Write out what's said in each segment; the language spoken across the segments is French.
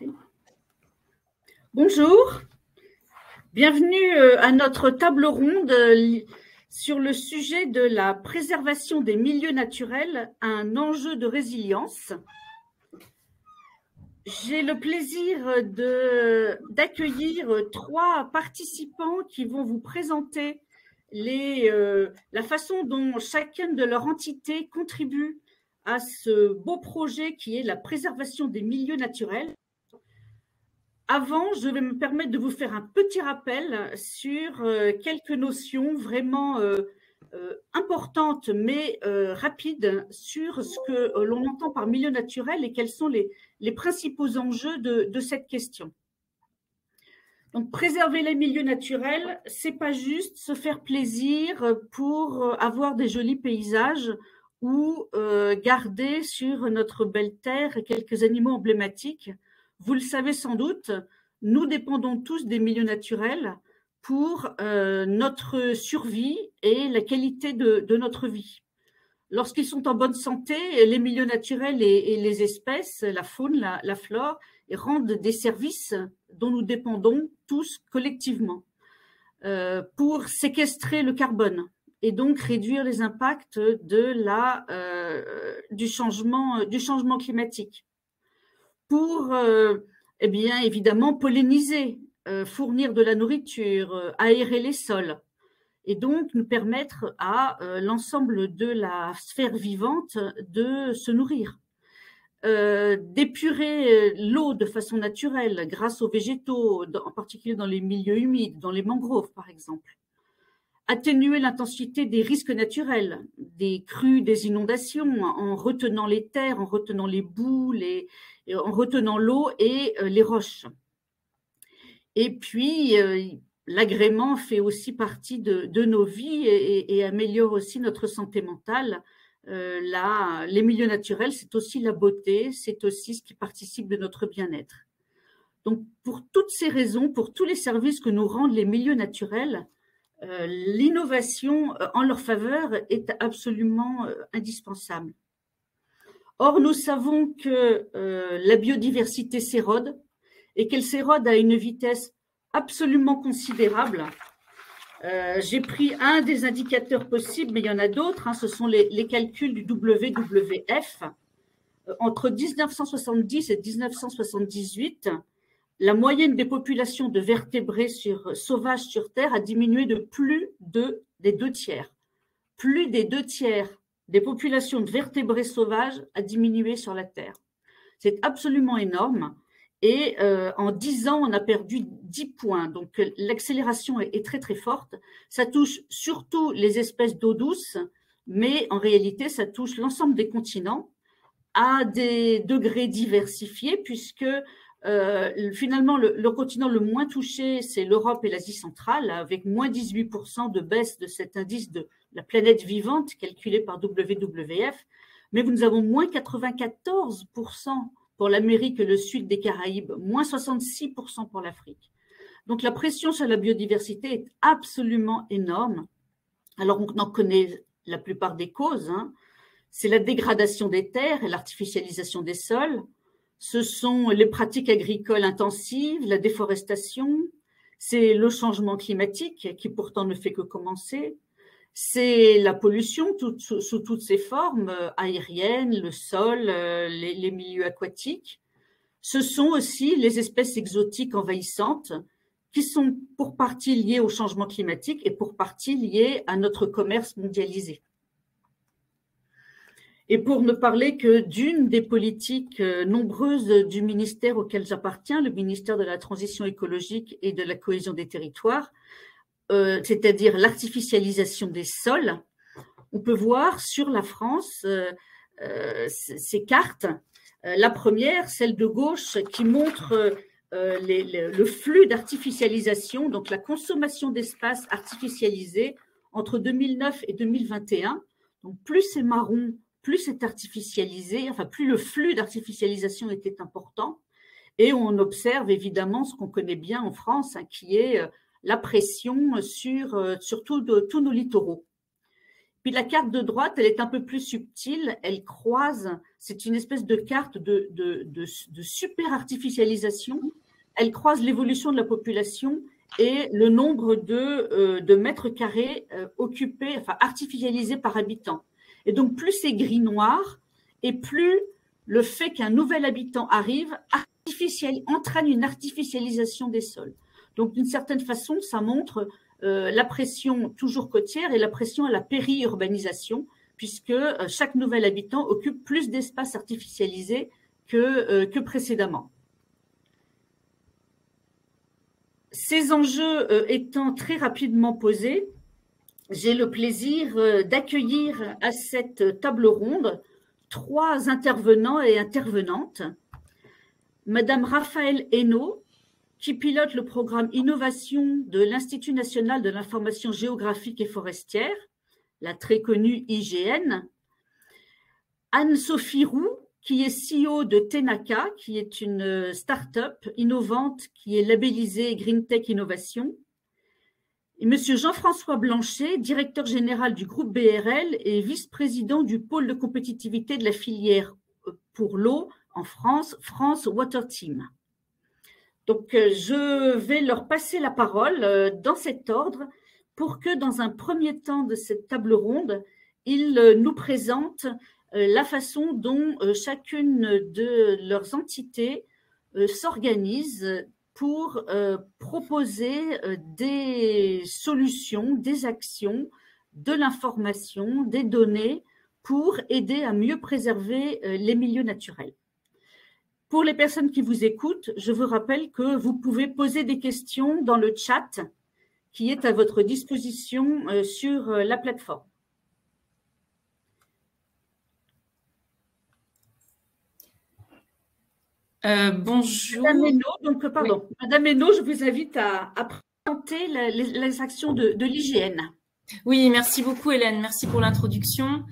Merci. Bonjour, bienvenue à notre table ronde sur le sujet de la préservation des milieux naturels, un enjeu de résilience. J'ai le plaisir d'accueillir trois participants qui vont vous présenter la façon dont chacune de leurs entités contribue à ce beau projet qui est la préservation des milieux naturels. Avant, je vais me permettre de vous faire un petit rappel sur quelques notions vraiment importantes mais rapides sur ce que l'on entend par milieu naturel et quels sont les principaux enjeux de cette question. Donc, préserver les milieux naturels, c'est pas juste se faire plaisir pour avoir des jolis paysages ou garder sur notre belle terre quelques animaux emblématiques. Vous le savez sans doute, nous dépendons tous des milieux naturels pour notre survie et la qualité de notre vie. Lorsqu'ils sont en bonne santé, les milieux naturels et les espèces, la faune, la flore, rendent des services dont nous dépendons tous collectivement pour séquestrer le carbone et donc réduire les impacts du changement climatique. Pour eh bien, évidemment polliniser, fournir de la nourriture, aérer les sols et donc nous permettre à l'ensemble de la sphère vivante de se nourrir. D'épurer l'eau de façon naturelle grâce aux végétaux, en particulier dans les milieux humides, dans les mangroves par exemple. Atténuer l'intensité des risques naturels, des crues, des inondations, en retenant les terres, en retenant les boues, en retenant l'eau et les roches. Et puis, l'agrément fait aussi partie de nos vies et améliore aussi notre santé mentale. Les milieux naturels, c'est aussi la beauté, c'est aussi ce qui participe de notre bien-être. Donc, pour toutes ces raisons, pour tous les services que nous rendent les milieux naturels, l'innovation en leur faveur est absolument indispensable. Or, nous savons que la biodiversité s'érode et qu'elle s'érode à une vitesse absolument considérable. J'ai pris un des indicateurs possibles, mais il y en a d'autres. Ce sont les calculs du WWF. Entre 1970 et 1978, la moyenne des populations de vertébrés sauvages sur Terre a diminué de plus des 2 tiers. Plus des 2 tiers des populations de vertébrés sauvages a diminué sur la Terre. C'est absolument énorme. Et en 10 ans, on a perdu 10 points. Donc, l'accélération est très, très forte. Ça touche surtout les espèces d'eau douce, mais en réalité, ça touche l'ensemble des continents à des degrés diversifiés, puisque finalement, le continent le moins touché, c'est l'Europe et l'Asie centrale, avec moins 18% de baisse de cet indice de la planète vivante calculé par WWF. Mais nous avons moins 94% pour l'Amérique et le sud des Caraïbes, moins 66% pour l'Afrique. Donc la pression sur la biodiversité est absolument énorme. Alors on en connaît la plupart des causes. C'est la dégradation des terres et l'artificialisation des sols. Ce sont les pratiques agricoles intensives, la déforestation. C'est le changement climatique qui pourtant ne fait que commencer. C'est la pollution sous toutes ses formes, aérienne, le sol, les milieux aquatiques. Ce sont aussi les espèces exotiques envahissantes qui sont pour partie liées au changement climatique et pour partie liées à notre commerce mondialisé. Et pour ne parler que d'une des politiques nombreuses du ministère auquel j'appartiens, le ministère de la Transition écologique et de la cohésion des territoires, c'est-à-dire l'artificialisation des sols, on peut voir sur la France ces cartes. La première, celle de gauche, qui montre le flux d'artificialisation, donc la consommation d'espace artificialisé entre 2009 et 2021. Donc plus c'est marron, plus c'est artificialisé, enfin plus le flux d'artificialisation était important. Et on observe évidemment ce qu'on connaît bien en France, qui est la pression sur tous nos littoraux. Puis la carte de droite, elle est un peu plus subtile, elle croise, c'est une espèce de carte de super artificialisation, elle croise l'évolution de la population et le nombre de mètres carrés occupés, enfin artificialisés par habitant. Et donc plus c'est gris-noir, et plus le fait qu'un nouvel habitant arrive entraîne une artificialisation des sols. Donc d'une certaine façon, ça montre la pression toujours côtière et la pression à la périurbanisation, puisque chaque nouvel habitant occupe plus d'espace artificialisé que précédemment. Ces enjeux étant très rapidement posés, j'ai le plaisir d'accueillir à cette table ronde 3 intervenants et intervenantes. Madame Raphaëlle Hainaut, qui pilote le programme Innovation de l'Institut national de l'information géographique et forestière, la très connue IGN. Anne-Sophie Roux, qui est CEO de Tenaka, qui est une start-up innovante qui est labellisée Green Tech Innovation. Et Monsieur Jean-François Blanchet, directeur général du groupe BRL et vice-président du pôle de compétitivité de la filière pour l'eau en France, France Water Team. Donc, je vais leur passer la parole dans cet ordre pour que, dans un premier temps de cette table ronde, ils nous présentent la façon dont chacune de leurs entités s'organise pour proposer des solutions, des actions, de l'information, des données pour aider à mieux préserver les milieux naturels. Pour les personnes qui vous écoutent, je vous rappelle que vous pouvez poser des questions dans le chat qui est à votre disposition sur la plateforme. Bonjour. Madame Hainaut, Madame Hainaut, je vous invite à présenter les actions de l'IGN. Oui, merci beaucoup Hélène, merci pour l'introduction.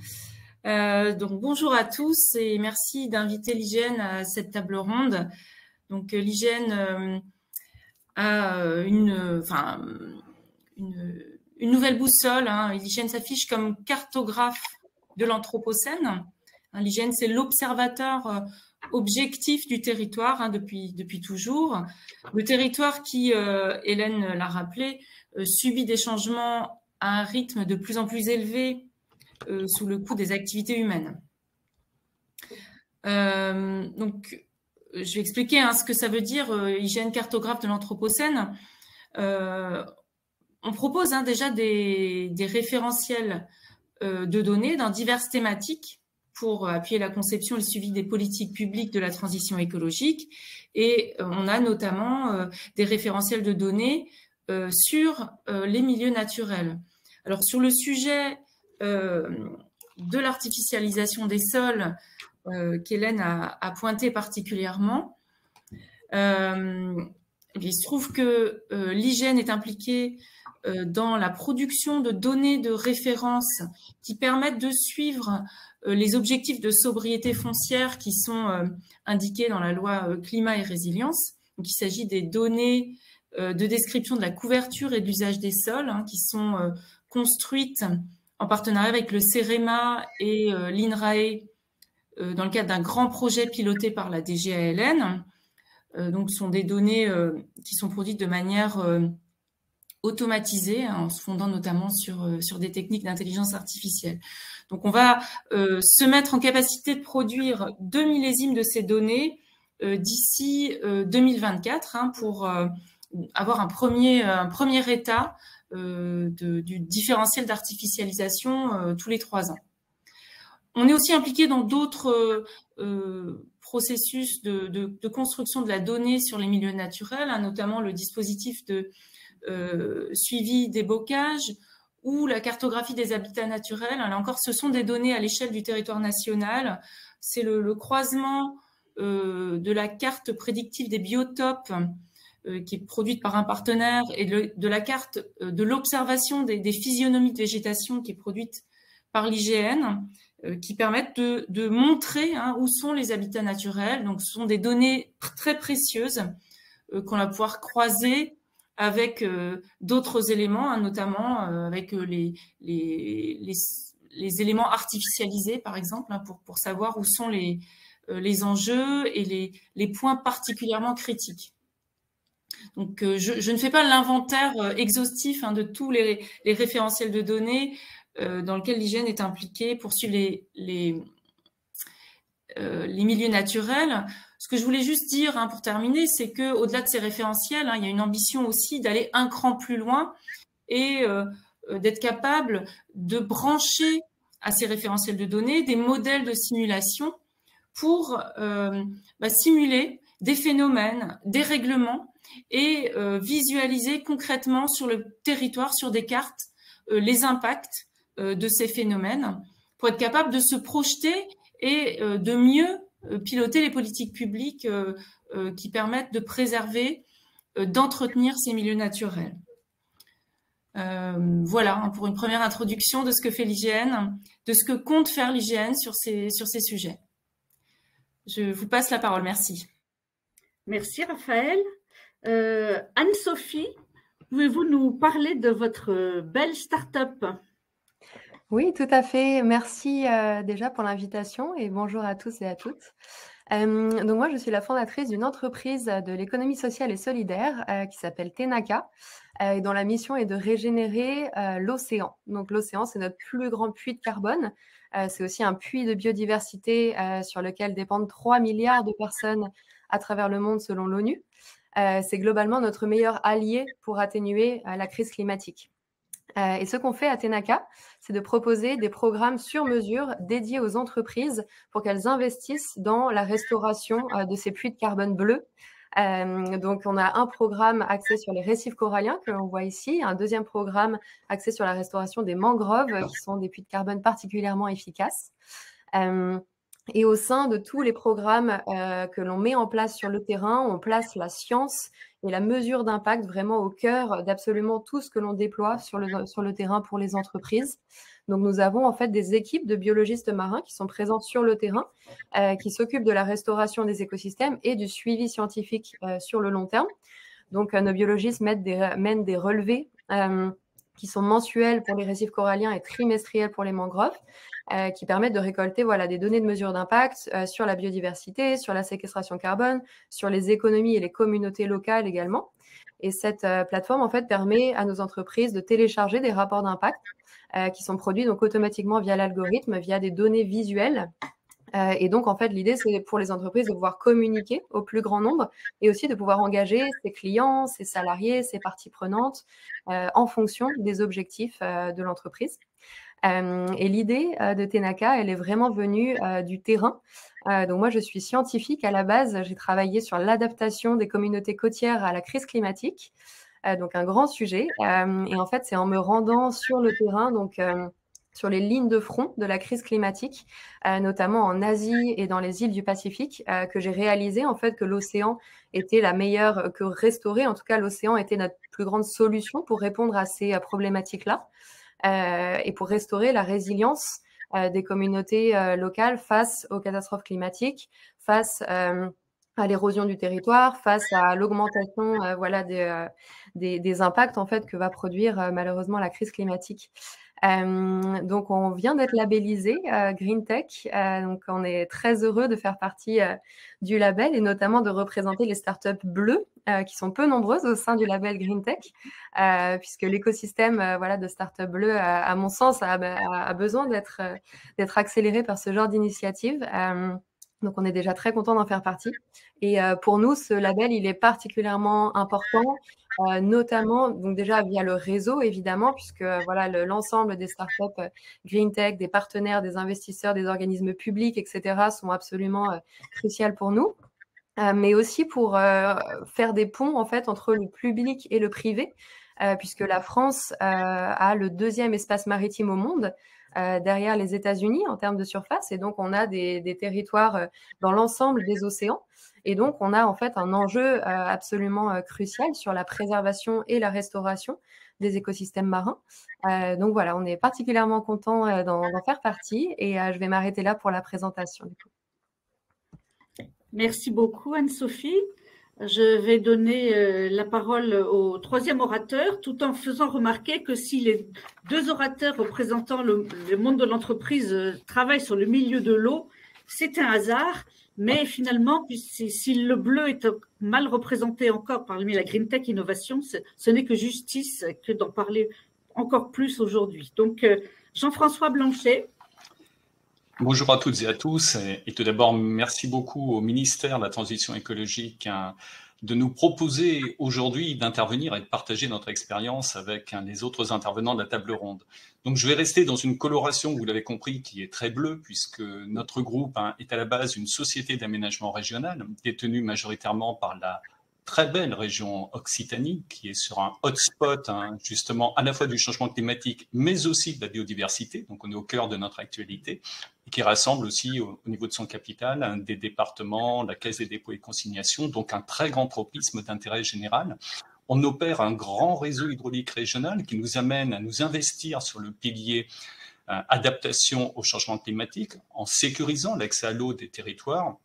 Donc bonjour à tous et merci d'inviter l'IGN à cette table ronde. Donc l'IGN a une nouvelle boussole. L'IGN s'affiche comme cartographe de l'Anthropocène. L'IGN, c'est l'observateur objectif du territoire depuis toujours. Le territoire qui, Hélène l'a rappelé, subit des changements à un rythme de plus en plus élevé sous le coup des activités humaines. Donc, je vais expliquer ce que ça veut dire, IGN cartographe de l'Anthropocène. On propose déjà des référentiels de données dans diverses thématiques pour appuyer la conception et le suivi des politiques publiques de la transition écologique. Et on a notamment des référentiels de données sur les milieux naturels. Alors, sur le sujet de l'artificialisation des sols qu'Hélène a pointé particulièrement, il se trouve que l'IGN est impliquée dans la production de données de référence qui permettent de suivre les objectifs de sobriété foncière qui sont indiqués dans la loi climat et résilience. Donc, il s'agit des données de description de la couverture et de l'usage des sols qui sont construites en partenariat avec le CEREMA et l'INRAE dans le cadre d'un grand projet piloté par la DGALN. Donc, ce sont des données qui sont produites de manière automatisée, en se fondant notamment sur des techniques d'intelligence artificielle. Donc, on va se mettre en capacité de produire 2 millésimes de ces données d'ici 2024 pour avoir un premier état du différentiel d'artificialisation tous les 3 ans. On est aussi impliqué dans d'autres processus de construction de la donnée sur les milieux naturels, notamment le dispositif de suivi des bocages ou la cartographie des habitats naturels. Là encore, ce sont des données à l'échelle du territoire national. C'est le croisement de la carte prédictive des biotopes qui est produite par un partenaire et de la carte de l'observation des physionomies de végétation qui est produite par l'IGN, qui permettent de montrer où sont les habitats naturels. Donc, ce sont des données très précieuses qu'on va pouvoir croiser avec d'autres éléments, notamment avec les éléments artificialisés, par exemple, hein, pour savoir où sont les enjeux et les points particulièrement critiques. Donc, je ne fais pas l'inventaire exhaustif hein, de tous les référentiels de données dans lesquels l'hygiène est impliquée pour suivre les milieux naturels. Ce que je voulais juste dire hein, pour terminer, c'est que au-delà de ces référentiels, hein, il y a une ambition aussi d'aller un cran plus loin et d'être capable de brancher à ces référentiels de données des modèles de simulation pour simuler des phénomènes, des règlements et visualiser concrètement sur le territoire, sur des cartes, les impacts de ces phénomènes pour être capable de se projeter et de mieux piloter les politiques publiques qui permettent de préserver, d'entretenir ces milieux naturels. Voilà hein, pour une première introduction de ce que fait l'IGN, de ce que compte faire l'IGN sur ces sujets. Je vous passe la parole, merci. Merci Raphaël. Anne-Sophie, pouvez-vous nous parler de votre belle start-up ? Oui, tout à fait. Merci déjà pour l'invitation et bonjour à tous et à toutes. Donc moi, je suis la fondatrice d'une entreprise de l'économie sociale et solidaire qui s'appelle Tenaka et dont la mission est de régénérer l'océan. Donc l'océan, c'est notre plus grand puits de carbone. C'est aussi un puits de biodiversité sur lequel dépendent 3 milliards de personnes à travers le monde selon l'ONU. C'est globalement notre meilleur allié pour atténuer la crise climatique. Et ce qu'on fait à Tenaka, c'est de proposer des programmes sur mesure dédiés aux entreprises pour qu'elles investissent dans la restauration de ces puits de carbone bleus. Donc, on a un programme axé sur les récifs coralliens que l'on voit ici, un deuxième programme axé sur la restauration des mangroves, qui sont des puits de carbone particulièrement efficaces. Et au sein de tous les programmes que l'on met en place sur le terrain, on place la science et la mesure d'impact vraiment au cœur d'absolument tout ce que l'on déploie sur le terrain pour les entreprises. Donc, nous avons en fait des équipes de biologistes marins qui sont présentes sur le terrain, qui s'occupent de la restauration des écosystèmes et du suivi scientifique sur le long terme. Donc, nos biologistes mènent des relevés qui sont mensuels pour les récifs coralliens et trimestriels pour les mangroves, qui permettent de récolter des données de mesure d'impact sur la biodiversité, sur la séquestration carbone, sur les économies et les communautés locales également. Et cette plateforme, en fait, permet à nos entreprises de télécharger des rapports d'impact qui sont produits donc automatiquement via l'algorithme, via des données visuelles. Et donc, en fait, l'idée, c'est pour les entreprises de pouvoir communiquer au plus grand nombre et aussi de pouvoir engager ses clients, ses salariés, ses parties prenantes en fonction des objectifs de l'entreprise. Et l'idée de Tenaka, elle est vraiment venue du terrain. Donc moi, je suis scientifique à la base. J'ai travaillé sur l'adaptation des communautés côtières à la crise climatique, donc un grand sujet. Et en fait, c'est en me rendant sur le terrain, donc sur les lignes de front de la crise climatique, notamment en Asie et dans les îles du Pacifique, que j'ai réalisé en fait que l'océan était la meilleure, que restaurer, en tout cas l'océan était notre plus grande solution pour répondre à ces problématiques-là. Et pour restaurer la résilience des communautés locales face aux catastrophes climatiques, face à l'érosion du territoire, face à l'augmentation des impacts en fait que va produire malheureusement la crise climatique. Donc, on vient d'être labellisé Green Tech. Donc, on est très heureux de faire partie du label et notamment de représenter les startups bleues qui sont peu nombreuses au sein du label Green Tech, puisque l'écosystème de startups bleues, à mon sens, a besoin d'être accéléré par ce genre d'initiative. Donc, on est déjà très content d'en faire partie. Et pour nous, ce label, il est particulièrement important, notamment donc déjà via le réseau, évidemment, puisque l'ensemble des startups Green Tech, des partenaires, des investisseurs, des organismes publics, etc., sont absolument cruciales pour nous. Mais aussi pour faire des ponts, en fait, entre le public et le privé, puisque la France a le deuxième espace maritime au monde, derrière les États-Unis en termes de surface. Et donc, on a des territoires dans l'ensemble des océans. Et donc, on a en fait un enjeu absolument crucial sur la préservation et la restauration des écosystèmes marins. Donc voilà, on est particulièrement content d'en faire partie. Et je vais m'arrêter là pour la présentation. Du coup. Merci beaucoup, Anne-Sophie. Je vais donner la parole au troisième orateur, tout en faisant remarquer que si les deux orateurs représentant le monde de l'entreprise travaillent sur le milieu de l'eau, c'est un hasard, mais finalement, si le bleu est mal représenté encore parmi la Green Tech Innovation, ce n'est que justice que d'en parler encore plus aujourd'hui. Donc, Jean-François Blanchet. Bonjour à toutes et à tous, et tout d'abord merci beaucoup au ministère de la Transition écologique de nous proposer aujourd'hui d'intervenir et de partager notre expérience avec les autres intervenants de la table ronde. Donc je vais rester dans une coloration, vous l'avez compris, qui est très bleue, puisque notre groupe est à la base une société d'aménagement régional détenue majoritairement par la très belle région Occitanie, qui est sur un hotspot justement à la fois du changement climatique, mais aussi de la biodiversité. Donc on est au cœur de notre actualité, et qui rassemble aussi au niveau de son capital des départements, la Caisse des dépôts et consignations, donc un très grand tropisme d'intérêt général. On opère un grand réseau hydraulique régional qui nous amène à nous investir sur le pilier adaptation au changement climatique, en sécurisant l'accès à l'eau des territoires.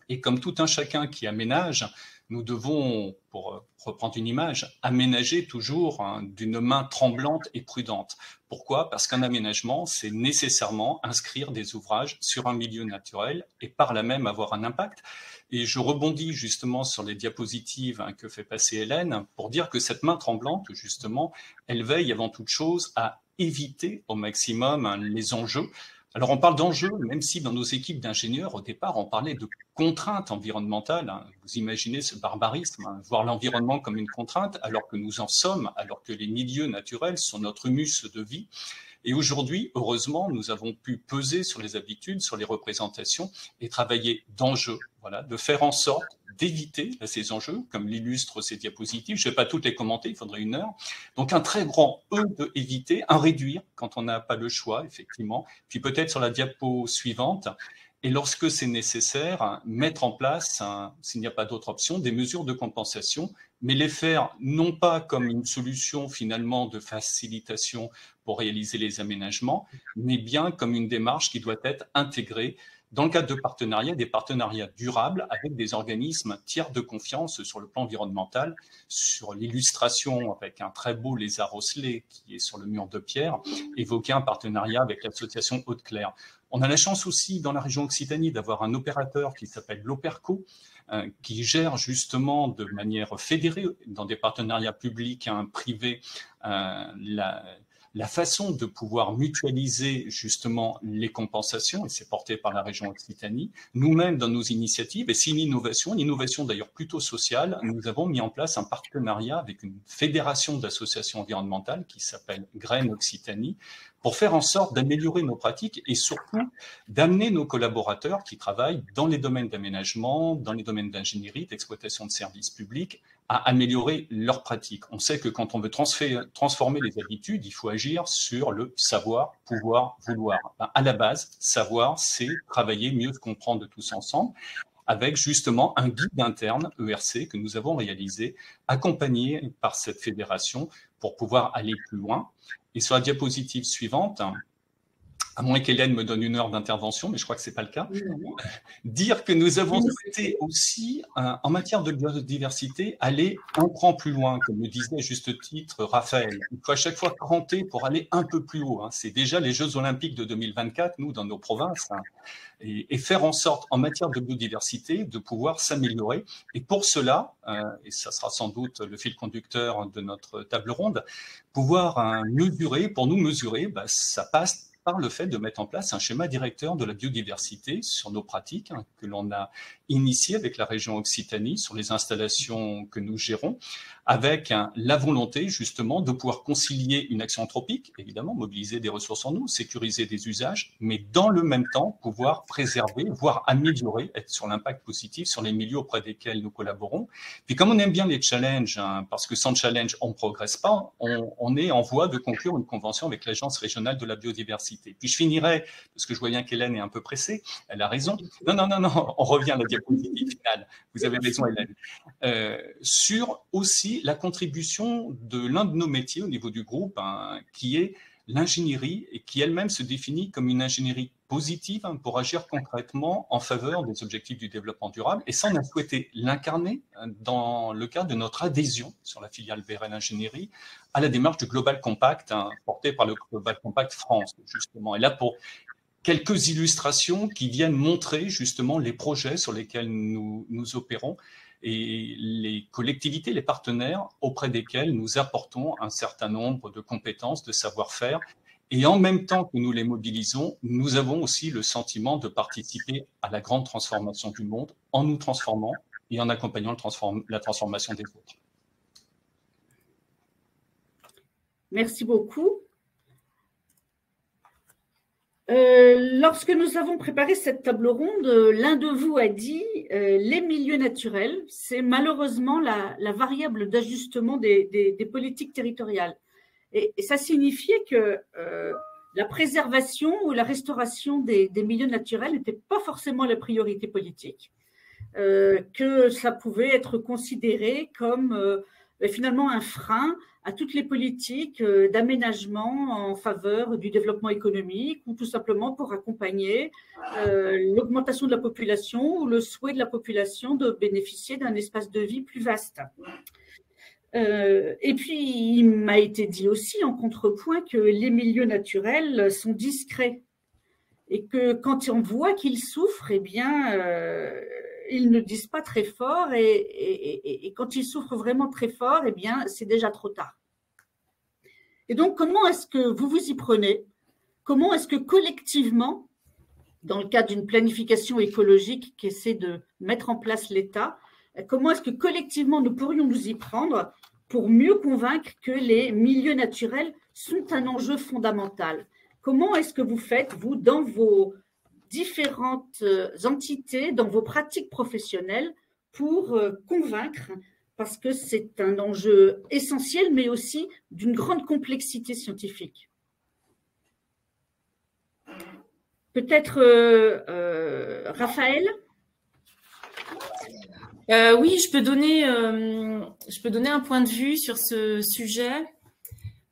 Et comme tout un chacun qui aménage, nous devons, pour reprendre une image, aménager toujours d'une main tremblante et prudente. Pourquoi? Parce qu'un aménagement, c'est nécessairement inscrire des ouvrages sur un milieu naturel et par là même avoir un impact. Et je rebondis justement sur les diapositives que fait passer Hélène pour dire que cette main tremblante, justement, elle veille avant toute chose à éviter au maximum les enjeux. Alors on parle d'enjeux, même si dans nos équipes d'ingénieurs, au départ, on parlait de contraintes environnementales. Vous imaginez ce barbarisme, voir l'environnement comme une contrainte, alors que nous en sommes, alors que les milieux naturels sont notre humus de vie. Et aujourd'hui, heureusement, nous avons pu peser sur les habitudes, sur les représentations et travailler d'enjeux, voilà, de faire en sorte d'éviter ces enjeux, comme l'illustrent ces diapositives. Je ne vais pas toutes les commenter, il faudrait une heure. Donc un très grand E de éviter, un réduire quand on n'a pas le choix, effectivement. Puis peut-être sur la diapo suivante, et lorsque c'est nécessaire, mettre en place, s'il n'y a pas d'autre option, des mesures de compensation, mais les faire non pas comme une solution finalement de facilitation pour réaliser les aménagements, mais bien comme une démarche qui doit être intégrée dans le cadre de partenariats, des partenariats durables avec des organismes tiers de confiance sur le plan environnemental. Sur l'illustration avec un très beau lézard osselé qui est sur le mur de pierre, évoquer un partenariat avec l'association Haute-Claire. On a la chance aussi dans la région Occitanie d'avoir un opérateur qui s'appelle l'Operco, qui gère justement de manière fédérée dans des partenariats publics et privés la façon de pouvoir mutualiser justement les compensations, et c'est porté par la région Occitanie. Nous-mêmes, dans nos initiatives, et c'est une innovation d'ailleurs plutôt sociale, nous avons mis en place un partenariat avec une fédération d'associations environnementales qui s'appelle Graines Occitanie, pour faire en sorte d'améliorer nos pratiques et surtout d'amener nos collaborateurs qui travaillent dans les domaines d'aménagement, dans les domaines d'ingénierie, d'exploitation de services publics, à améliorer leurs pratiques. On sait que quand on veut transformer les habitudes, il faut agir sur le savoir, pouvoir, vouloir. À la base, savoir, c'est travailler, mieux se comprendre tous ensemble, avec justement un guide interne ERC que nous avons réalisé, accompagné par cette fédération pour pouvoir aller plus loin. Et sur la diapositive suivante, à moins qu'Hélène me donne une heure d'intervention, mais je crois que ce n'est pas le cas, dire que nous avons souhaité aussi, en matière de biodiversité, aller un cran plus loin, comme le disait à juste titre Raphaël. Il faut à chaque fois cranter pour aller un peu plus haut. C'est déjà les Jeux Olympiques de 2024, nous, dans nos provinces, et faire en sorte, en matière de biodiversité, de pouvoir s'améliorer. Et pour cela, et ça sera sans doute le fil conducteur de notre table ronde, pouvoir mesurer, pour nous mesurer, ça passe par le fait de mettre en place un schéma directeur de la biodiversité sur nos pratiques que l'on a initié avec la région Occitanie sur les installations que nous gérons, avec la volonté justement de pouvoir concilier une action anthropique, évidemment mobiliser des ressources en eau, sécuriser des usages, mais dans le même temps pouvoir préserver, voire améliorer, être sur l'impact positif sur les milieux auprès desquels nous collaborons. Puis comme on aime bien les challenges, parce que sans challenge on ne progresse pas, on est en voie de conclure une convention avec l'Agence régionale de la biodiversité. Puis je finirai, parce que je vois bien qu'Hélène est un peu pressée, elle a raison. Non, on revient à la diapositive finale. Vous avez raison, Hélène. Sur aussi la contribution de l'un de nos métiers au niveau du groupe, qui est l'ingénierie, et qui elle-même se définit comme une ingénierie positive pour agir concrètement en faveur des objectifs du développement durable. Et ça, on a souhaité l'incarner dans le cadre de notre adhésion sur la filiale BRL Ingénierie à la démarche du Global Compact portée par le Global Compact France, justement. Et là, pour quelques illustrations qui viennent montrer justement les projets sur lesquels nous opérons et les collectivités, les partenaires auprès desquels nous apportons un certain nombre de compétences, de savoir-faire. Et en même temps que nous les mobilisons, nous avons aussi le sentiment de participer à la grande transformation du monde en nous transformant et en accompagnant la transformation des autres. Merci beaucoup. Lorsque nous avons préparé cette table ronde, l'un de vous a dit les milieux naturels, c'est malheureusement la variable d'ajustement des politiques territoriales. Et ça signifiait que la préservation ou la restauration des milieux naturels n'était pas forcément la priorité politique, que ça pouvait être considéré comme finalement un frein à toutes les politiques d'aménagement en faveur du développement économique ou tout simplement pour accompagner l'augmentation de la population ou le souhait de la population de bénéficier d'un espace de vie plus vaste. Et puis, il m'a été dit aussi en contrepoint que les milieux naturels sont discrets et que quand on voit qu'ils souffrent, eh bien, ils ne disent pas très fort et quand ils souffrent vraiment très fort, eh bien, c'est déjà trop tard. Et donc, comment est-ce que vous vous y prenez? Comment est-ce que collectivement, dans le cadre d'une planification écologique qui essaie de mettre en place l'État, comment est-ce que collectivement nous pourrions nous y prendre pour mieux convaincre que les milieux naturels sont un enjeu fondamental? Comment est-ce que vous faites, vous, dans vos différentes entités, dans vos pratiques professionnelles, pour convaincre, parce que c'est un enjeu essentiel, mais aussi d'une grande complexité scientifique? Peut-être Raphaël? Oui, je peux donner un point de vue sur ce sujet.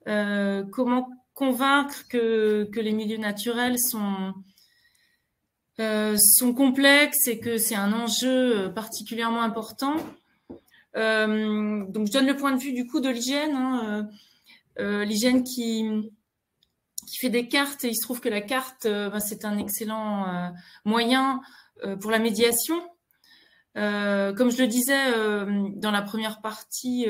Comment convaincre que les milieux naturels sont complexes et que c'est un enjeu particulièrement important. Donc, je donne le point de vue du coup de l'hygiène. L'hygiène qui fait des cartes, et il se trouve que la carte, c'est un excellent moyen pour la médiation. Comme je le disais dans la première partie,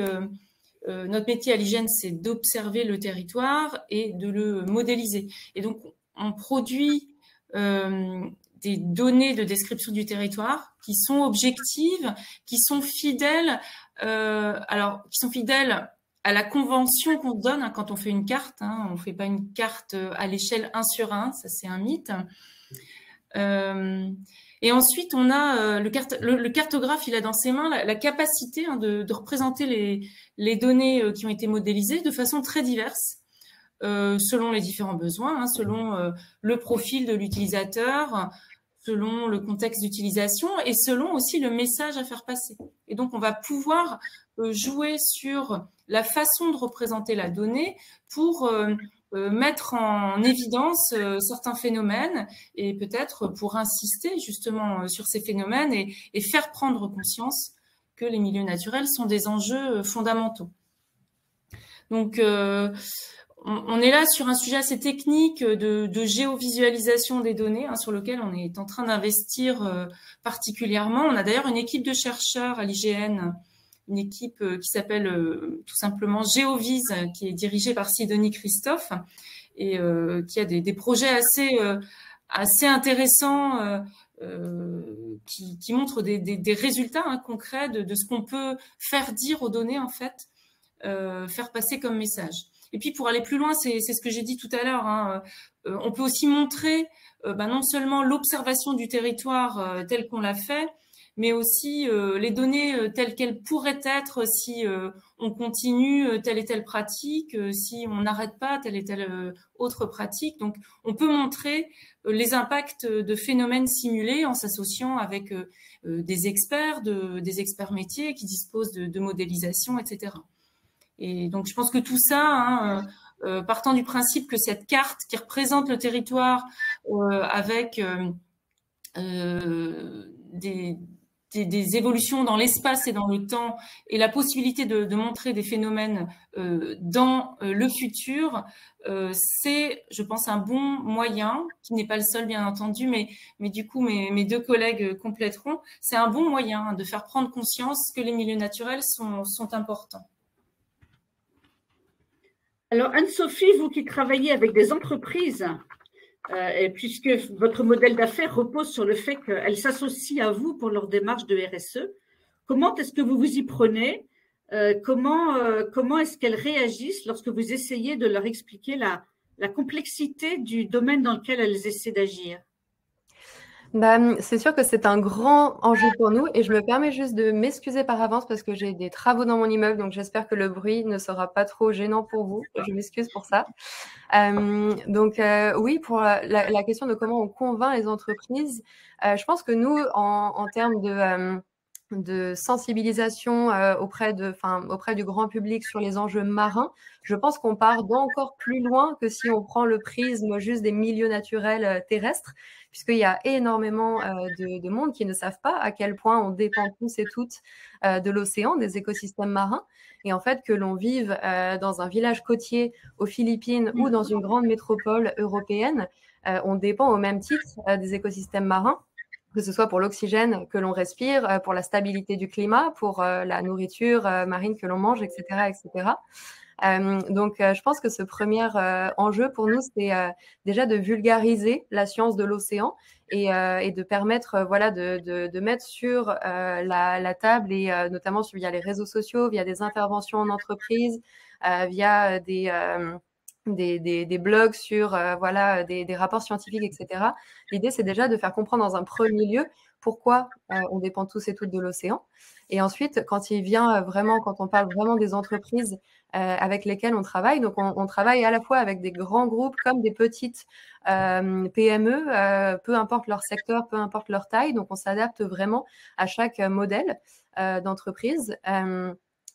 notre métier à l'hygiène, c'est d'observer le territoire et de le modéliser. Et donc, on produit des données de description du territoire qui sont objectives, qui sont fidèles, qui sont fidèles à la convention qu'on donne quand on fait une carte. On ne fait pas une carte à l'échelle 1 sur 1, ça c'est un mythe. Et ensuite, on a le cartographe, il a dans ses mains la capacité de représenter les données qui ont été modélisées de façon très diverse, selon les différents besoins, selon le profil de l'utilisateur, selon le contexte d'utilisation et selon aussi le message à faire passer. Et donc, on va pouvoir jouer sur la façon de représenter la donnée pour mettre en évidence certains phénomènes et peut-être pour insister justement sur ces phénomènes et faire prendre conscience que les milieux naturels sont des enjeux fondamentaux. Donc, on est là sur un sujet assez technique de géovisualisation des données, sur lequel on est en train d'investir particulièrement. On a d'ailleurs une équipe de chercheurs à l'IGN, une équipe qui s'appelle tout simplement Géovise, qui est dirigée par Sidonie Christophe et qui a des projets assez intéressants qui montrent des résultats concrets de ce qu'on peut faire dire aux données, en fait, faire passer comme message. Et puis, pour aller plus loin, c'est ce que j'ai dit tout à l'heure, on peut aussi montrer non seulement l'observation du territoire tel qu'on l'a fait, mais aussi les données telles qu'elles pourraient être si on continue telle et telle pratique, si on n'arrête pas telle et telle autre pratique. Donc, on peut montrer les impacts de phénomènes simulés en s'associant avec des experts métiers qui disposent de modélisation, etc. Et donc, je pense que tout ça partant du principe que cette carte qui représente le territoire avec des évolutions dans l'espace et dans le temps et la possibilité de montrer des phénomènes dans le futur, c'est, je pense, un bon moyen, qui n'est pas le seul bien entendu, mais du coup mes deux collègues compléteront, c'est un bon moyen de faire prendre conscience que les milieux naturels sont importants. Alors Anne-Sophie, vous qui travaillez avec des entreprises, et puisque votre modèle d'affaires repose sur le fait qu'elles s'associent à vous pour leur démarche de RSE, comment est-ce que vous vous y prenez? Comment est-ce qu'elles réagissent lorsque vous essayez de leur expliquer la complexité du domaine dans lequel elles essaient d'agir? C'est sûr que c'est un grand enjeu pour nous et je me permets juste de m'excuser par avance parce que j'ai des travaux dans mon immeuble, donc j'espère que le bruit ne sera pas trop gênant pour vous. Je m'excuse pour ça. Oui, pour la question de comment on convainc les entreprises, je pense que nous, en termes de sensibilisation auprès du grand public sur les enjeux marins, je pense qu'on part d'encore plus loin que si on prend le prisme juste des milieux naturels terrestres, puisqu'il y a énormément de monde qui ne savent pas à quel point on dépend tous et toutes de l'océan, des écosystèmes marins. Et en fait, que l'on vive dans un village côtier aux Philippines ou dans une grande métropole européenne, on dépend au même titre des écosystèmes marins, que ce soit pour l'oxygène que l'on respire, pour la stabilité du climat, pour la nourriture marine que l'on mange, etc., etc. Je pense que ce premier enjeu pour nous, c'est déjà de vulgariser la science de l'océan et de permettre de mettre sur la table et notamment via les réseaux sociaux, via des interventions en entreprise, via des blogs sur des rapports scientifiques, etc. L'idée, c'est déjà de faire comprendre dans un premier lieu pourquoi on dépend tous et toutes de l'océan. Et ensuite, quand on parle vraiment des entreprises avec lesquelles on travaille, donc on travaille à la fois avec des grands groupes comme des petites PME, peu importe leur secteur, peu importe leur taille, donc on s'adapte vraiment à chaque modèle d'entreprise.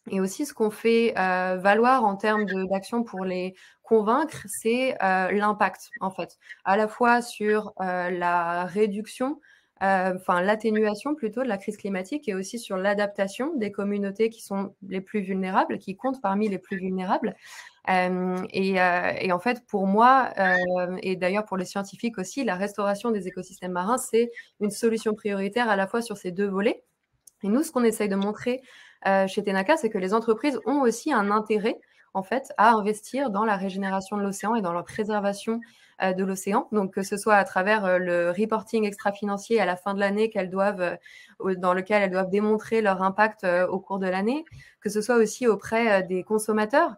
Et aussi, ce qu'on fait valoir en termes d'action pour les convaincre, c'est l'impact, en fait, à la fois sur la réduction, l'atténuation plutôt de la crise climatique et aussi sur l'adaptation des communautés qui sont les plus vulnérables, qui comptent parmi les plus vulnérables. En fait, pour moi, et d'ailleurs pour les scientifiques aussi, la restauration des écosystèmes marins, c'est une solution prioritaire à la fois sur ces deux volets. Et nous, ce qu'on essaye de montrer chez Tenaka, c'est que les entreprises ont aussi un intérêt, en fait, à investir dans la régénération de l'océan et dans la préservation de l'océan. Donc, que ce soit à travers le reporting extra-financier à la fin de l'année dans lequel elles doivent démontrer leur impact au cours de l'année, que ce soit aussi auprès des consommateurs.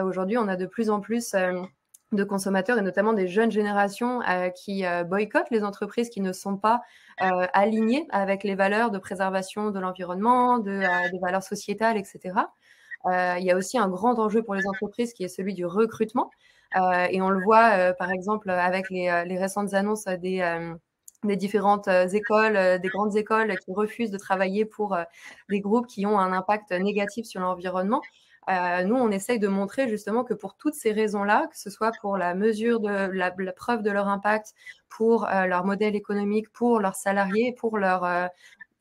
Aujourd'hui, on a de plus en plus de consommateurs et notamment des jeunes générations qui boycottent les entreprises qui ne sont pas alignées avec les valeurs de préservation de l'environnement, des valeurs sociétales, etc. Il y a aussi un grand enjeu pour les entreprises qui est celui du recrutement. Et on le voit, par exemple, avec les récentes annonces des différentes écoles, des grandes écoles qui refusent de travailler pour des groupes qui ont un impact négatif sur l'environnement. Nous, on essaye de montrer justement que pour toutes ces raisons-là, que ce soit pour la mesure de la preuve de leur impact, pour leur modèle économique, pour leurs salariés, pour leur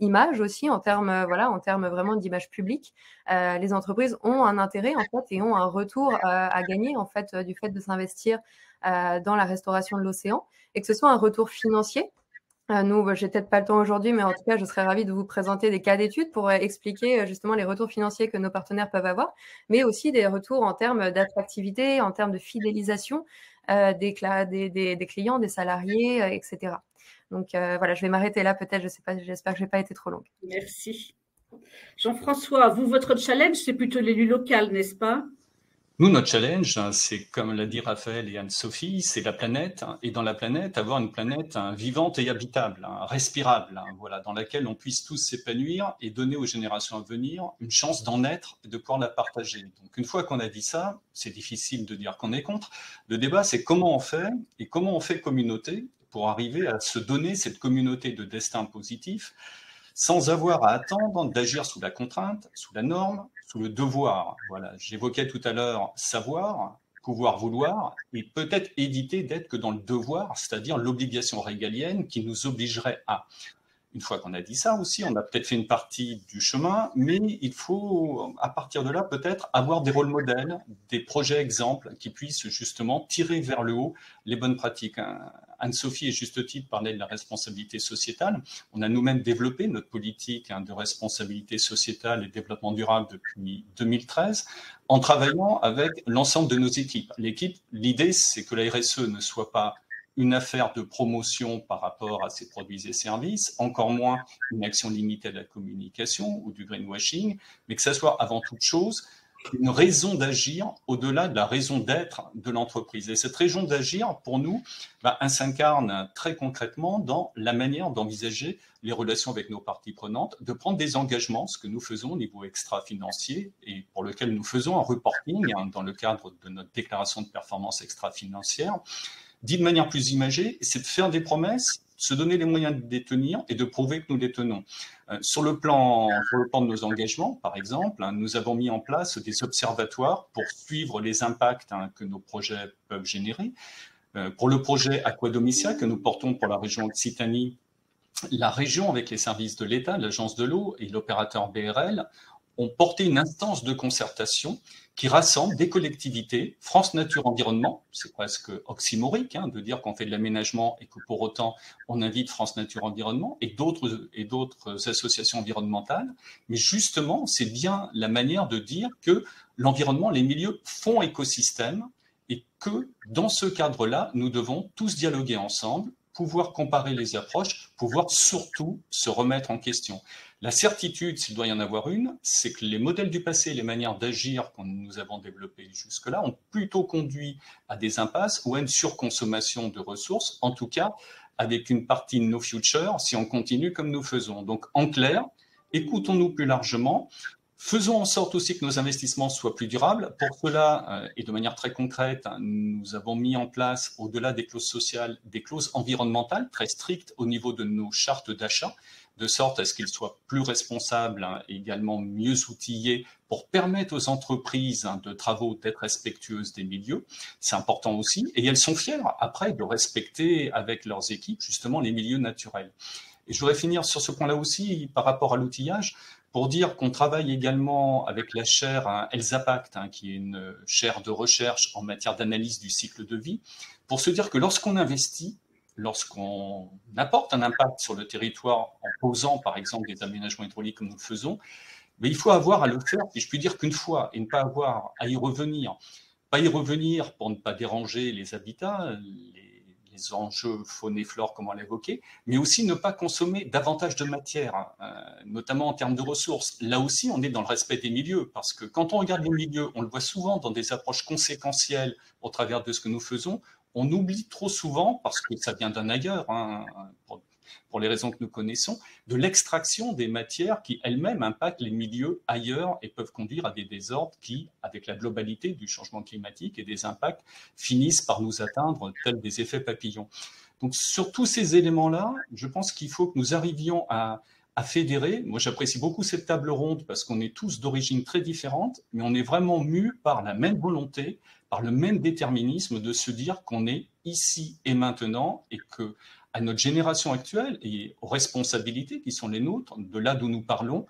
image aussi, en termes vraiment d'image publique, les entreprises ont un intérêt en fait et ont un retour à gagner en fait du fait de s'investir dans la restauration de l'océan et que ce soit un retour financier. Nous, j'ai peut-être pas le temps aujourd'hui, mais en tout cas, je serais ravie de vous présenter des cas d'études pour expliquer justement les retours financiers que nos partenaires peuvent avoir, mais aussi des retours en termes d'attractivité, en termes de fidélisation des clients, des salariés, etc. Donc voilà, je vais m'arrêter là peut-être, je sais pas, j'espère que je n'ai pas été trop longue. Merci. Jean-François, votre challenge, c'est plutôt l'élu local, n'est-ce pas? Nous, notre challenge, c'est, comme l'a dit Raphaël et Anne-Sophie, c'est la planète. Et dans la planète, avoir une planète vivante et habitable, respirable, voilà, dans laquelle on puisse tous s'épanouir et donner aux générations à venir une chance d'en être et de pouvoir la partager. Donc, une fois qu'on a dit ça, c'est difficile de dire qu'on est contre. Le débat, c'est comment on fait et comment on fait communauté pour arriver à se donner cette communauté de destin positif sans avoir à attendre d'agir sous la contrainte, sous la norme, sous le devoir. Voilà, j'évoquais tout à l'heure savoir. pouvoir vouloir et peut-être éviter d'être que dans le devoir, c'est-à-dire l'obligation régalienne qui nous obligerait à. Une fois qu'on a dit ça aussi, on a peut-être fait une partie du chemin, mais il faut, à partir de là, peut-être avoir des rôles modèles, des projets exemples qui puissent justement tirer vers le haut les bonnes pratiques. Anne-Sophie, et juste titre, parlait de la responsabilité sociétale. On a nous-mêmes développé notre politique de responsabilité sociétale et développement durable depuis 2013, en travaillant avec l'ensemble de nos équipes. L'idée, c'est que la RSE ne soit pas une affaire de promotion par rapport à ses produits et services, encore moins une action limitée à la communication ou du greenwashing, mais que ça soit avant toute chose une raison d'agir au-delà de la raison d'être de l'entreprise. Et cette raison d'agir, pour nous, elle s'incarne très concrètement dans la manière d'envisager les relations avec nos parties prenantes, de prendre des engagements, ce que nous faisons au niveau extra-financier et pour lequel nous faisons un reporting dans le cadre de notre déclaration de performance extra-financière. Dit de manière plus imagée, c'est de faire des promesses, se donner les moyens de les tenir et de prouver que nous les tenons. Sur le plan de nos engagements, par exemple, nous avons mis en place des observatoires pour suivre les impacts que nos projets peuvent générer. Pour le projet Aquadomicia que nous portons pour la région Occitanie, la région avec les services de l'État, l'Agence de l'eau et l'opérateur BRL ont porté une instance de concertation qui rassemble des collectivités, France Nature Environnement, c'est presque oxymorique de dire qu'on fait de l'aménagement et que pour autant on invite France Nature Environnement et d'autres associations environnementales, mais justement c'est bien la manière de dire que l'environnement, les milieux font écosystème et que dans ce cadre-là, nous devons tous dialoguer ensemble, pouvoir comparer les approches, pouvoir surtout se remettre en question. La certitude, s'il doit y en avoir une, c'est que les modèles du passé, les manières d'agir que nous avons développées jusque-là ont plutôt conduit à des impasses ou à une surconsommation de ressources, en tout cas avec une partie de nos futurs si on continue comme nous faisons. Donc en clair, écoutons-nous plus largement, faisons en sorte aussi que nos investissements soient plus durables. Pour cela, et de manière très concrète, nous avons mis en place, au-delà des clauses sociales, des clauses environnementales très strictes au niveau de nos chartes d'achat, de sorte à ce qu'ils soient plus responsables et également mieux outillés pour permettre aux entreprises de travaux d'être respectueuses des milieux. C'est important aussi. Et elles sont fières, après, de respecter avec leurs équipes, justement, les milieux naturels. Et je voudrais finir sur ce point-là aussi, par rapport à l'outillage, pour dire qu'on travaille également avec la chaire ELSAPACT, qui est une chaire de recherche en matière d'analyse du cycle de vie, pour se dire que lorsqu'on investit, lorsqu'on apporte un impact sur le territoire en posant, par exemple, des aménagements hydrauliques comme nous le faisons, mais il faut avoir à le faire, si je puis dire, qu'une fois et ne pas avoir à y revenir. Pas y revenir pour ne pas déranger les habitats, les enjeux faune et flore, comme on l'a évoqué, mais aussi ne pas consommer davantage de matière, notamment en termes de ressources. Là aussi, on est dans le respect des milieux, parce que quand on regarde les milieux, on le voit souvent dans des approches conséquentielles au travers de ce que nous faisons, on oublie trop souvent, parce que ça vient d'un ailleurs, pour les raisons que nous connaissons, de l'extraction des matières qui elles-mêmes impactent les milieux ailleurs et peuvent conduire à des désordres qui, avec la globalité du changement climatique et des impacts, finissent par nous atteindre tels des effets papillons. Donc sur tous ces éléments-là, je pense qu'il faut que nous arrivions à fédérer. Moi, j'apprécie beaucoup cette table ronde parce qu'on est tous d'origines très différentes, mais on est vraiment mus par la même volonté, par le même déterminisme de se dire qu'on est ici et maintenant et que à notre génération actuelle et aux responsabilités qui sont les nôtres, de là d'où nous parlons,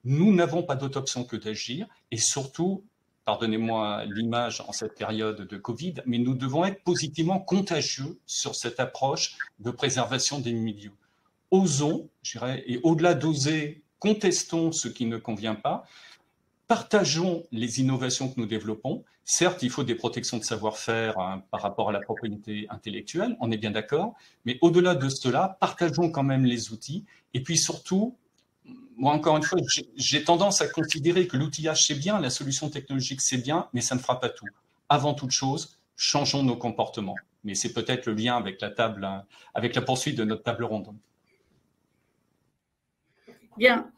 nous n'avons pas d'autre option que d'agir et surtout, pardonnez-moi l'image en cette période de Covid, mais nous devons être positivement contagieux sur cette approche de préservation des milieux. Osons, je dirais, et au-delà d'oser, contestons ce qui ne convient pas, partageons les innovations que nous développons. Certes, il faut des protections de savoir-faire par rapport à la propriété intellectuelle, on est bien d'accord, mais au-delà de cela, partageons quand même les outils. Et puis surtout, moi encore une fois, j'ai tendance à considérer que l'outillage c'est bien, la solution technologique c'est bien, mais ça ne fera pas tout. Avant toute chose, changeons nos comportements. Mais c'est peut-être le lien avec avec la poursuite de notre table ronde. Bien.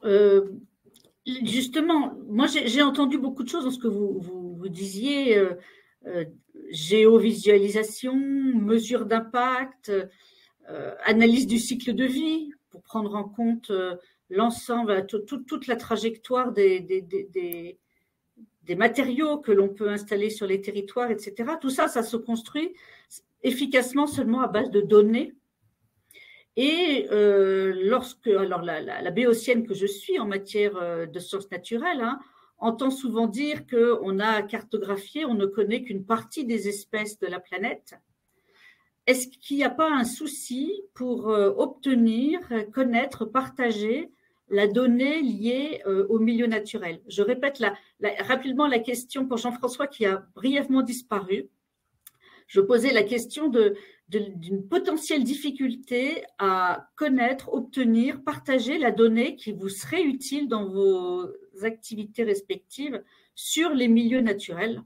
Justement, moi j'ai entendu beaucoup de choses dans ce que vous disiez, géovisualisation, mesure d'impact, analyse du cycle de vie pour prendre en compte l'ensemble, toute la trajectoire des des matériaux que l'on peut installer sur les territoires, etc. Tout ça, ça se construit efficacement seulement à base de données. Et alors la béotienne que je suis en matière de sciences naturelles, hein, entend souvent dire qu'on a cartographié, on ne connaît qu'une partie des espèces de la planète. Est-ce qu'il n'y a pas un souci pour obtenir, connaître, partager la donnée liée au milieu naturel? Je répète rapidement la question pour Jean-François qui a brièvement disparu. Je posais la question d'une potentielle difficulté à connaître, obtenir, partager la donnée qui vous serait utile dans vos activités respectives sur les milieux naturels,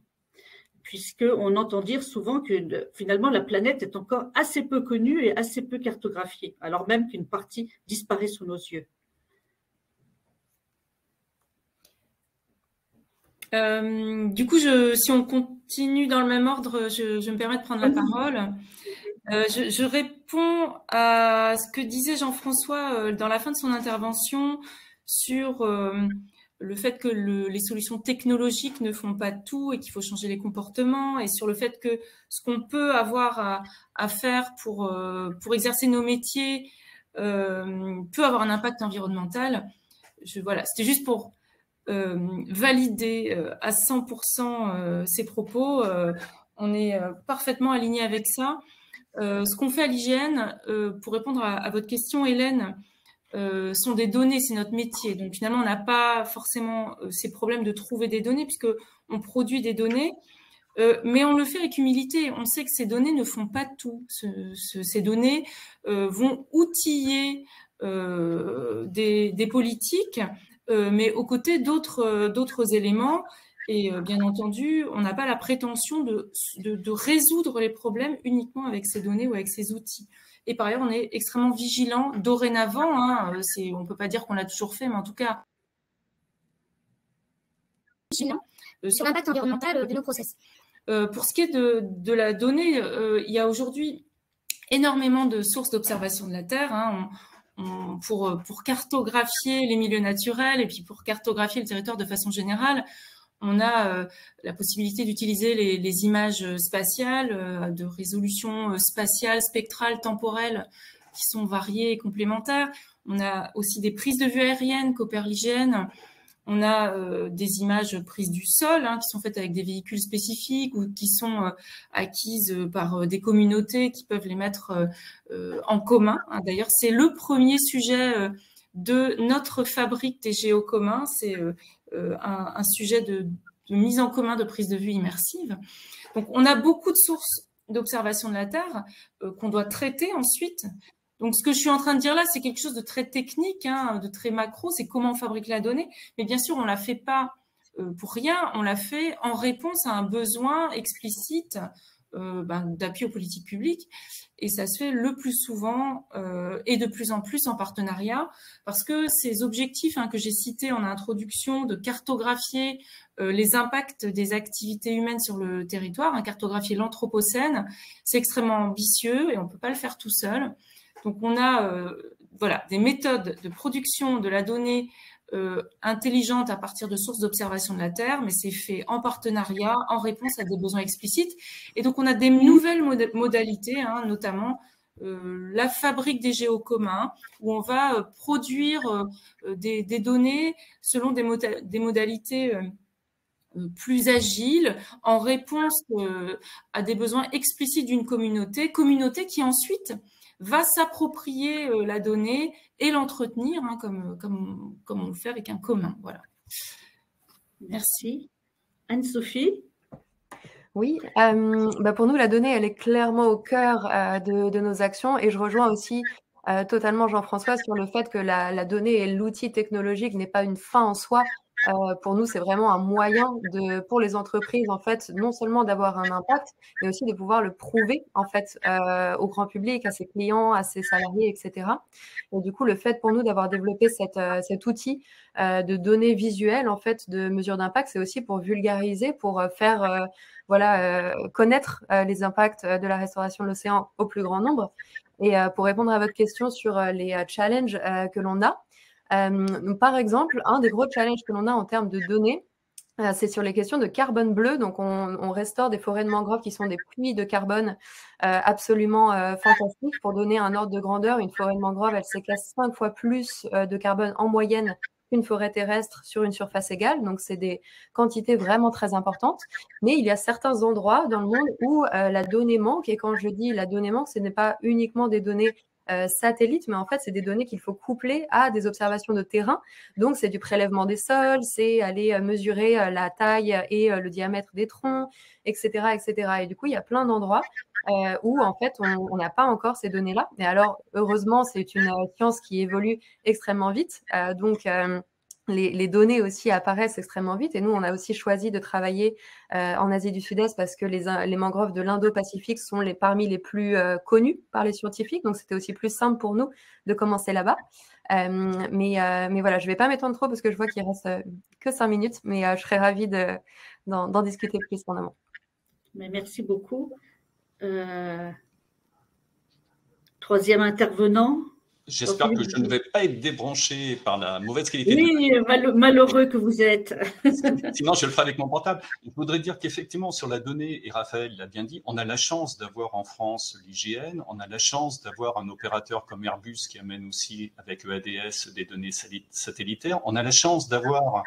puisqu'on entend dire souvent que finalement la planète est encore assez peu connue et assez peu cartographiée, alors même qu'une partie disparaît sous nos yeux. Du coup, si on continue dans le même ordre, je me permets de prendre la parole. Je réponds à ce que disait Jean-François dans la fin de son intervention sur le fait que les solutions technologiques ne font pas tout et qu'il faut changer les comportements, et sur le fait que ce qu'on peut avoir à faire pour exercer nos métiers peut avoir un impact environnemental. Voilà, c'était juste pour valider à 100% ces propos. On est parfaitement aligné avec ça. Ce qu'on fait à l'IGN, pour répondre à votre question, Hélène, sont des données, c'est notre métier. Donc finalement, on n'a pas forcément ces problèmes de trouver des données, puisqu'on produit des données, mais on le fait avec humilité. On sait que ces données ne font pas tout. Ces données vont outiller des politiques, mais aux côtés d'autres éléments. Et bien entendu, on n'a pas la prétention de résoudre les problèmes uniquement avec ces données ou avec ces outils. Et par ailleurs, on est extrêmement vigilant dorénavant. On ne peut pas dire qu'on l'a toujours fait, mais en tout cas, vigilant sur l'impact environnemental de nos process. Pour ce qui est de la donnée, il y a aujourd'hui énormément de sources d'observation de la Terre. Pour cartographier les milieux naturels et puis pour cartographier le territoire de façon générale, on a la possibilité d'utiliser les images spatiales, de résolution spatiale, spectrale, temporelle, qui sont variées et complémentaires. On a aussi des prises de vue aériennes, coperligènes. On a des images prises du sol, qui sont faites avec des véhicules spécifiques ou qui sont acquises par des communautés qui peuvent les mettre en commun. D'ailleurs, c'est le premier sujet de notre fabrique des géocommuns. C'est un sujet de mise en commun de prise de vue immersive. Donc, on a beaucoup de sources d'observation de la Terre qu'on doit traiter ensuite. Donc, ce que je suis en train de dire là, c'est quelque chose de très technique, de très macro, c'est comment on fabrique la donnée. Mais bien sûr, on ne la fait pas pour rien, on l'a fait en réponse à un besoin explicite d'appui aux politiques publiques. Et ça se fait le plus souvent et de plus en plus en partenariat, parce que ces objectifs que j'ai cités en introduction de cartographier les impacts des activités humaines sur le territoire, cartographier l'anthropocène, c'est extrêmement ambitieux et on ne peut pas le faire tout seul. Donc, on a des méthodes de production de la donnée intelligente à partir de sources d'observation de la Terre, mais c'est fait en partenariat, en réponse à des besoins explicites. Et donc, on a des nouvelles modalités, notamment la fabrique des géocommuns, où on va produire des données selon des modalités plus agiles, en réponse à des besoins explicites d'une communauté qui ensuite va s'approprier la donnée et l'entretenir comme on le fait avec un commun. Voilà. Merci. Anne-Sophie? Oui, pour nous, la donnée, elle est clairement au cœur de nos actions, et je rejoins aussi totalement Jean-François sur le fait que la donnée et l'outil technologique n'est pas une fin en soi. Pour nous, c'est vraiment un moyen pour les entreprises, en fait, non seulement d'avoir un impact, mais aussi de pouvoir le prouver, en fait, au grand public, à ses clients, à ses salariés, etc. Et du coup, le fait pour nous d'avoir développé cet outil de données visuelles, en fait, de mesure d'impact, c'est aussi pour vulgariser, pour faire connaître les impacts de la restauration de l'océan au plus grand nombre. Et pour répondre à votre question sur les challenges que l'on a, par exemple, un des gros challenges que l'on a en termes de données, C'est sur les questions de carbone bleu. Donc, on restaure des forêts de mangroves qui sont des puits de carbone absolument fantastiques. Pour donner un ordre de grandeur, une forêt de mangrove, elle séquestre 5 fois plus de carbone en moyenne qu'une forêt terrestre sur une surface égale. Donc, c'est des quantités vraiment très importantes. Mais il y a certains endroits dans le monde où la donnée manque. Et quand je dis la donnée manque, ce n'est pas uniquement des données satellites, mais en fait, c'est des données qu'il faut coupler à des observations de terrain. Donc, c'est du prélèvement des sols, c'est aller mesurer la taille et le diamètre des troncs, etc., etc. Et du coup, il y a plein d'endroits où, en fait, on n'a pas encore ces données-là. Et alors, heureusement, c'est une science qui évolue extrêmement vite. Donc, les données aussi apparaissent extrêmement vite. Et nous, on a aussi choisi de travailler en Asie du Sud-Est parce que les mangroves de l'Indo-Pacifique sont parmi les plus connus par les scientifiques. Donc, c'était aussi plus simple pour nous de commencer là-bas. Mais voilà, je ne vais pas m'étendre trop parce que je vois qu'il ne reste que 5 minutes. Mais je serais ravie d'en discuter plus en amont. Mais merci beaucoup. Troisième intervenant. J'espère que je ne vais pas être débranché par la mauvaise qualité. Oui, malheureux que vous êtes. Sinon, je le ferai avec mon portable. Je voudrais dire qu'effectivement, sur la donnée, et Raphaël l'a bien dit, on a la chance d'avoir en France l'IGN, on a la chance d'avoir un opérateur comme Airbus qui amène aussi avec EADS des données satellitaires. On a la chance d'avoir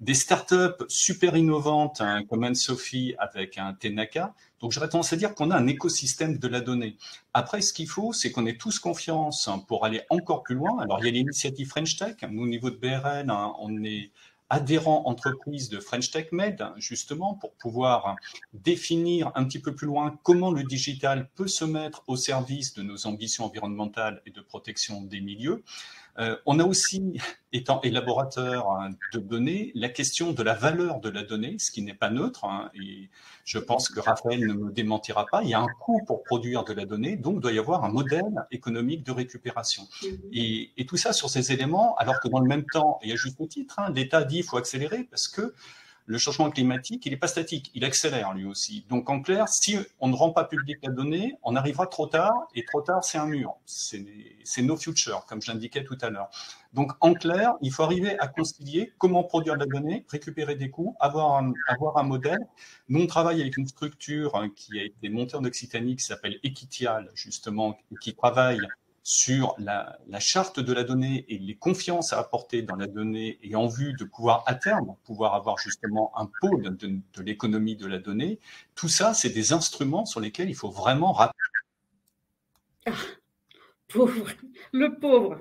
des startups super innovantes comme Anne-Sophie avec un Tenaka. Donc, j'aurais tendance à dire qu'on a un écosystème de la donnée. Après, ce qu'il faut, c'est qu'on ait tous confiance pour aller encore plus loin. Alors, il y a l'initiative French Tech. Nous, au niveau de BRN, on est adhérent entreprise de French Tech Med, justement, pour pouvoir définir un petit peu plus loin comment le digital peut se mettre au service de nos ambitions environnementales et de protection des milieux. On a aussi, étant élaborateur de données, la question de la valeur de la donnée, ce qui n'est pas neutre, et je pense que Raphaël ne me démentira pas. Il y a un coût pour produire de la donnée, donc il doit y avoir un modèle économique de récupération. Et tout ça sur ces éléments, alors que dans le même temps, et à juste titre, l'État dit qu'il faut accélérer parce que le changement climatique, il n'est pas statique, il accélère lui aussi. Donc en clair, si on ne rend pas public la donnée, on arrivera trop tard, et trop tard, c'est un mur. C'est no future, comme je l'indiquais tout à l'heure. Donc en clair, il faut arriver à concilier comment produire de la donnée, récupérer des coûts, avoir un modèle. Nous, on travaille avec une structure qui a été montée en Occitanie, qui s'appelle Equitial, justement, et qui travaille sur la charte de la donnée et les confiances à apporter dans la donnée et en vue de pouvoir à terme pouvoir avoir justement un pôle de l'économie de la donnée. Tout ça, c'est des instruments sur lesquels il faut vraiment rappeler. Pauvre, le pauvre.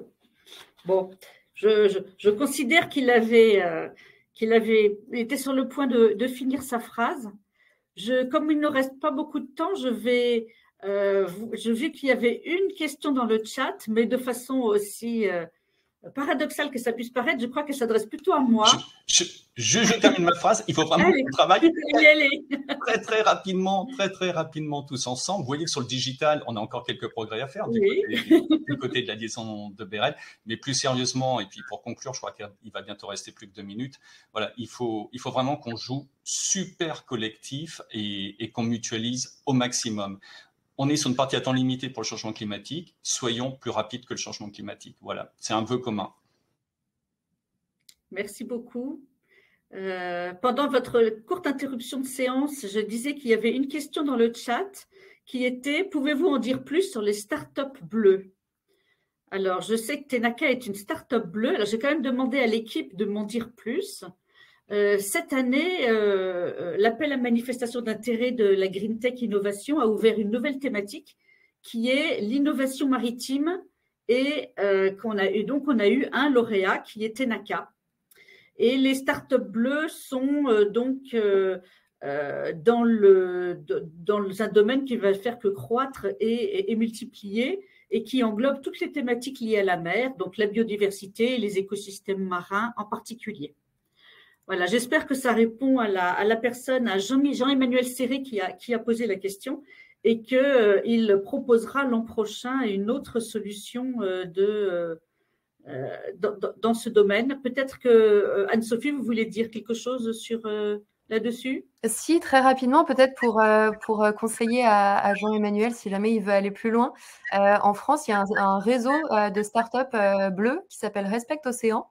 Bon, je considère qu'il était sur le point de finir sa phrase. Comme il ne reste pas beaucoup de temps, je vis qu'il y avait une question dans le chat, mais de façon aussi paradoxale que ça puisse paraître, je crois qu'elle s'adresse plutôt à moi. Je termine ma phrase. Il faut vraiment qu'on travaille très rapidement tous ensemble. Vous voyez que sur le digital, on a encore quelques progrès à faire du côté de la liaison de BRL. Mais plus sérieusement, et puis pour conclure, je crois qu'il va bientôt rester plus que 2 minutes. Voilà, il faut vraiment qu'on joue super collectif et qu'on mutualise au maximum. On est sur une partie à temps limité pour le changement climatique. Soyons plus rapides que le changement climatique. Voilà, c'est un vœu commun. Merci beaucoup. Pendant votre courte interruption de séance, je disais qu'il y avait une question dans le chat qui était « Pouvez-vous en dire plus sur les startups bleues ?» Alors, je sais que Tenaka est une startup bleue. Alors, j'ai quand même demandé à l'équipe de m'en dire plus. Cette année, l'appel à manifestation d'intérêt de la Green Tech Innovation a ouvert une nouvelle thématique qui est l'innovation maritime et on a eu un lauréat qui est Tenaka. Et les startups bleues sont donc dans un domaine qui va faire que croître et multiplier et qui englobe toutes les thématiques liées à la mer, donc la biodiversité et les écosystèmes marins en particulier. Voilà, j'espère que ça répond à la personne, à Jean-Emmanuel Serré qui a posé la question et qu'il proposera l'an prochain une autre solution dans ce domaine. Peut-être que Anne-Sophie, vous voulez dire quelque chose là-dessus ? Si, très rapidement, peut-être pour conseiller à Jean-Emmanuel si jamais il veut aller plus loin. En France, il y a un réseau de startups bleues qui s'appelle Respect Océan,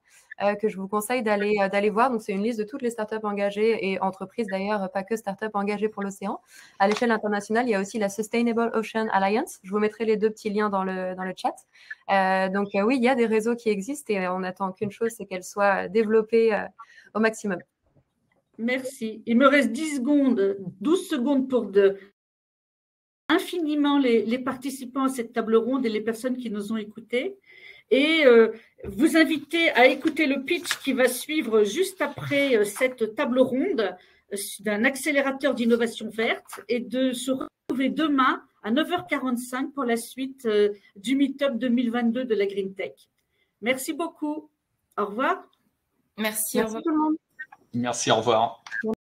que je vous conseille d'aller voir. Donc, c'est une liste de toutes les startups engagées et entreprises d'ailleurs, pas que startups engagées pour l'océan. À l'échelle internationale, il y a aussi la Sustainable Ocean Alliance. Je vous mettrai les 2 petits liens dans le chat. Donc, oui, il y a des réseaux qui existent et on n'attend qu'une chose, c'est qu'elles soient développées au maximum. Merci. Il me reste 12 secondes pour infiniment les participants à cette table ronde et les personnes qui nous ont écoutés. Et vous inviter à écouter le pitch qui va suivre juste après cette table ronde d'un accélérateur d'innovation verte et de se retrouver demain à 9h45 pour la suite du Meetup 2022 de la Green Tech. Merci beaucoup. Au revoir. Merci, au revoir. Tout le monde. Merci, au revoir.